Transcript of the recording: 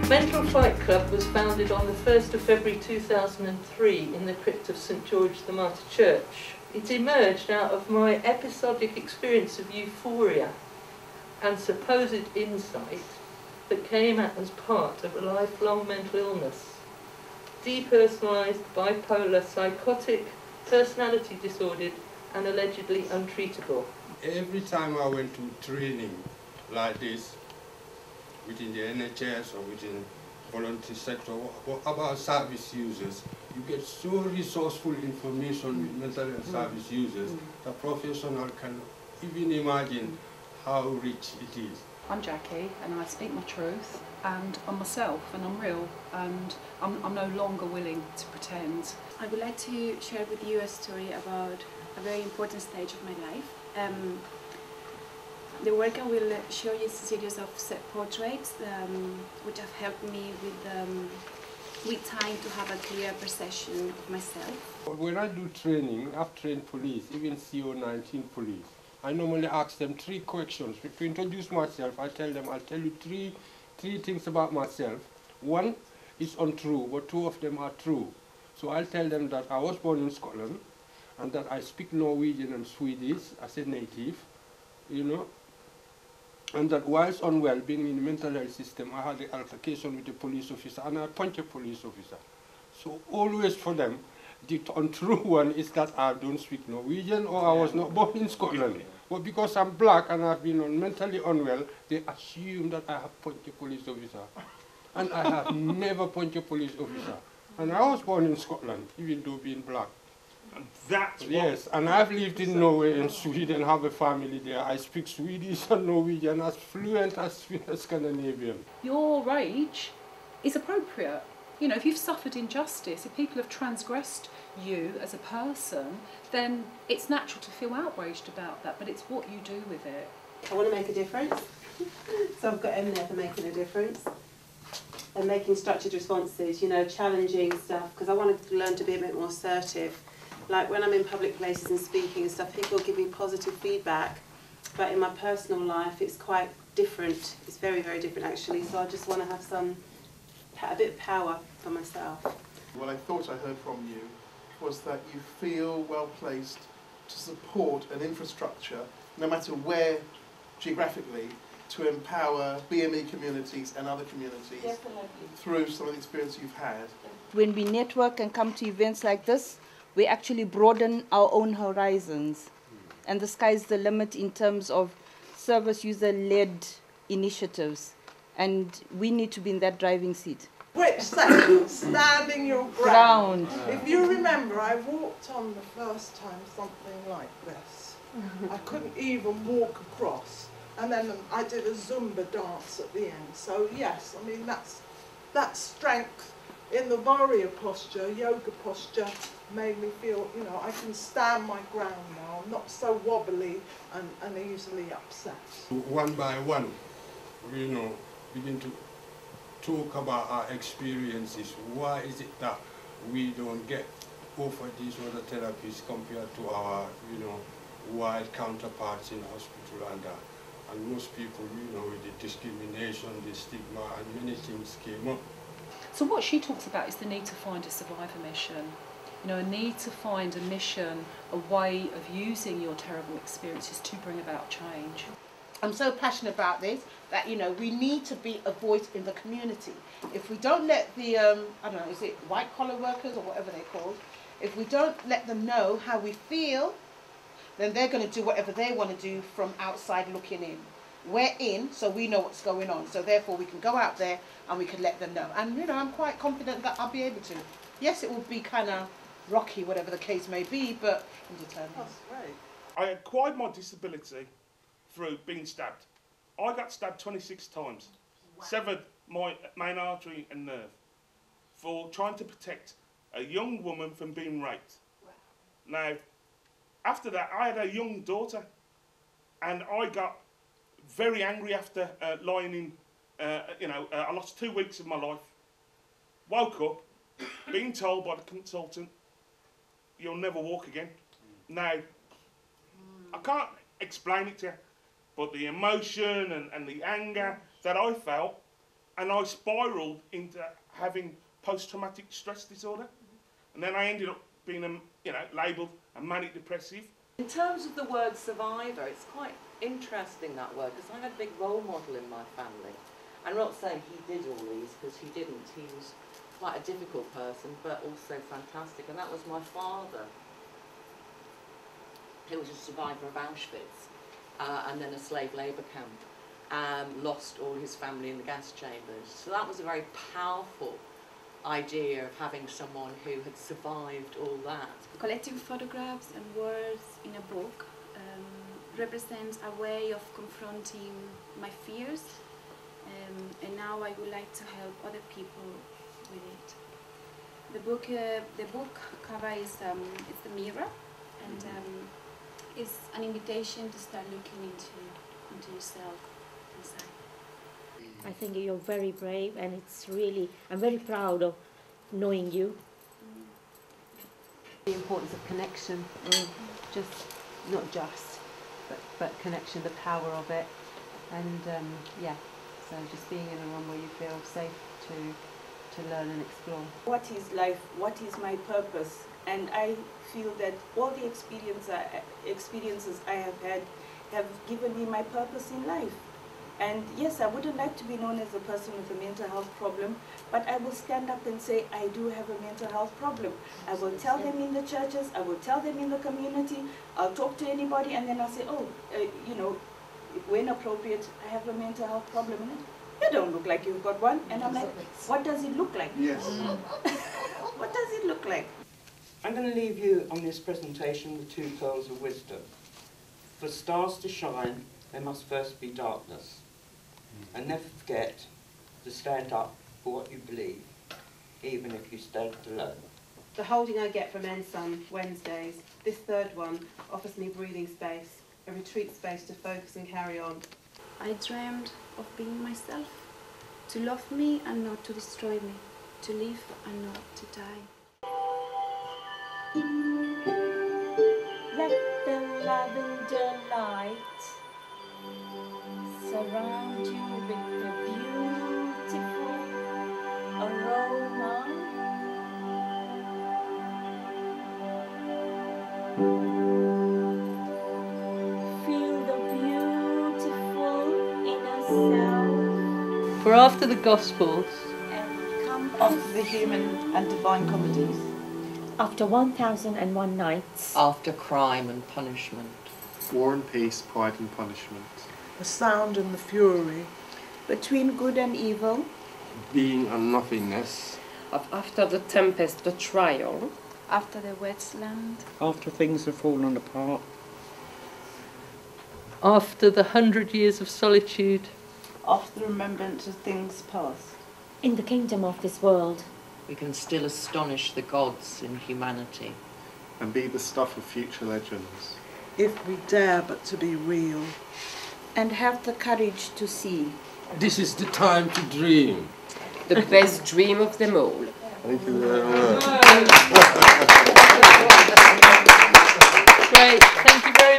Mental Fight Club was founded on the 1st of February 2003 in the crypt of St George the Martyr Church. It emerged out of my episodic experience of euphoria and supposed insight that came out as part of a lifelong mental illness. Depersonalised, bipolar, psychotic, personality disordered and allegedly untreatable. Every time I went to training like this, within the NHS or within volunteer sector, about service users, you get so resourceful information with mental health service users that professional can even imagine how rich it is. I'm Jackie and I speak my truth and I'm myself and I'm real and I'm no longer willing to pretend. I would like to share with you a story about a very important stage of my life. The work I will show you is a series of self-portraits which have helped me with time to have a clear perception of myself. When I do training, I've trained police, even CO19 police. I normally ask them 3 questions. To introduce myself, I'll tell you three things about myself. 1 is untrue, but 2 of them are true. So I'll tell them that I was born in Scotland and that I speak Norwegian and Swedish as a native, you know, and that whilst unwell, being in the mental health system, I had an altercation with a police officer and I punched a police officer. So always for them, the untrue one is that I don't speak Norwegian or I was not born in Scotland. But because I'm black and I've been mentally unwell, they assume that I have punched a police officer. And I have never punched a police officer. And I was born in Scotland, even though being black. And that's what... Yes, and I've lived in Norway and Sweden, have a family there. I speak Swedish and Norwegian as fluent as Scandinavian. Your rage is appropriate. You know, if you've suffered injustice, if people have transgressed you as a person, then it's natural to feel outraged about that, but it's what you do with it. I want to make a difference, so I've got M there for making a difference. And making structured responses, you know, challenging stuff, because I want to learn to be a bit more assertive. Like when I'm in public places and speaking and stuff, people give me positive feedback, but in my personal life it's quite different. It's very, very different actually, so I just want to have a bit of power for myself. What I thought I heard from you was that you feel well placed to support an infrastructure, no matter where geographically, to empower BME communities and other communities. Definitely. Through some of the experience you've had. When we network and come to events like this, we actually broaden our own horizons. And the sky's the limit in terms of service user-led initiatives. And we need to be in that driving seat. Which saying, standing your ground. If you remember, I walked on the first time something like this. I couldn't even walk across. And then I did a Zumba dance at the end. So yes, I mean, that's strength in the warrior posture, yoga posture, made me feel, you know, I can stand my ground now. I'm not so wobbly and easily upset. One by one, you know, begin to talk about our experiences. Why is it that we don't get offered these other therapies compared to our, you know, white counterparts in hospital and most people, you know, with the discrimination, the stigma, and many things came up. So what she talks about is the need to find a survivor mission. You know, a need to find a mission, a way of using your terrible experiences to bring about change. I'm so passionate about this that, you know, we need to be a voice in the community. If we don't let the, I don't know, is it white collar workers or whatever they're called, if we don't let them know how we feel, then they're going to do whatever they want to do from outside looking in. We're in, so we know what's going on. So therefore we can go out there and we can let them know. And, you know, I'm quite confident that I'll be able to. Yes, it will be kind of rocky, whatever the case may be, but I'm determined. That's great. I acquired my disability through being stabbed. I got stabbed 26 times, severed my main artery and nerve for trying to protect a young woman from being raped. Now, after that, I had a young daughter, and I got very angry after lying in, I lost 2 weeks of my life. Woke up, being told by the consultant, you'll never walk again. Now, I can't explain it to you, but the emotion and the anger that I felt, and I spiralled into having post-traumatic stress disorder, and then I ended up being, labelled a manic depressive. In terms of the word survivor, it's quite interesting, that word, because I had a big role model in my family. I'm not saying he did all these, because he didn't. He was quite a difficult person, but also fantastic, and that was my father, who was a survivor of Auschwitz, and then a slave labour camp, lost all his family in the gas chambers. So that was a very powerful idea of having someone who had survived all that. Collecting photographs and words in a book represents a way of confronting my fears, and now I would like to help other people with it. The book cover is it's the mirror, and it's an invitation to start looking into yourself inside. I think you're very brave, and it's really, I'm very proud of knowing you. The importance of connection, but connection, the power of it, and so just being in a room where you feel safe to learn and explore. What is life? What is my purpose? And I feel that all the experiences I have had have given me my purpose in life. And yes, I wouldn't like to be known as a person with a mental health problem, but I will stand up and say, I do have a mental health problem. I will tell them in the churches, I will tell them in the community, I'll talk to anybody, and then I'll say, when appropriate, I have a mental health problem. And you don't look like you've got one. And I'm like, what does it look like? Yes. What does it look like? I'm going to leave you on this presentation with two pearls of wisdom. For stars to shine, there must first be darkness. And never forget to stand up for what you believe, even if you stand alone. The holding I get from NSUN Wednesdays, this third one, offers me breathing space, a retreat space to focus and carry on. I dreamed of being myself, to love me and not to destroy me, to live and not to die. Let the lavender light surround you with the beautiful aroma. Feel the beautiful inner self. For after the Gospels, And come After the human and divine comedies. after 1001 nights. After crime and punishment. War and peace, pride and punishment. The sound and the fury. Between good and evil. Being and nothingness. After the tempest, the trial. After the wasteland. After things have fallen apart. after the 100 years of solitude. After the remembrance of things past. In the kingdom of this world. We can still astonish the gods in humanity. And be the stuff of future legends. If we dare but to be real. And have the courage to see. This is the time to dream. The best dream of them all. Thank you very much. Great, thank you very much.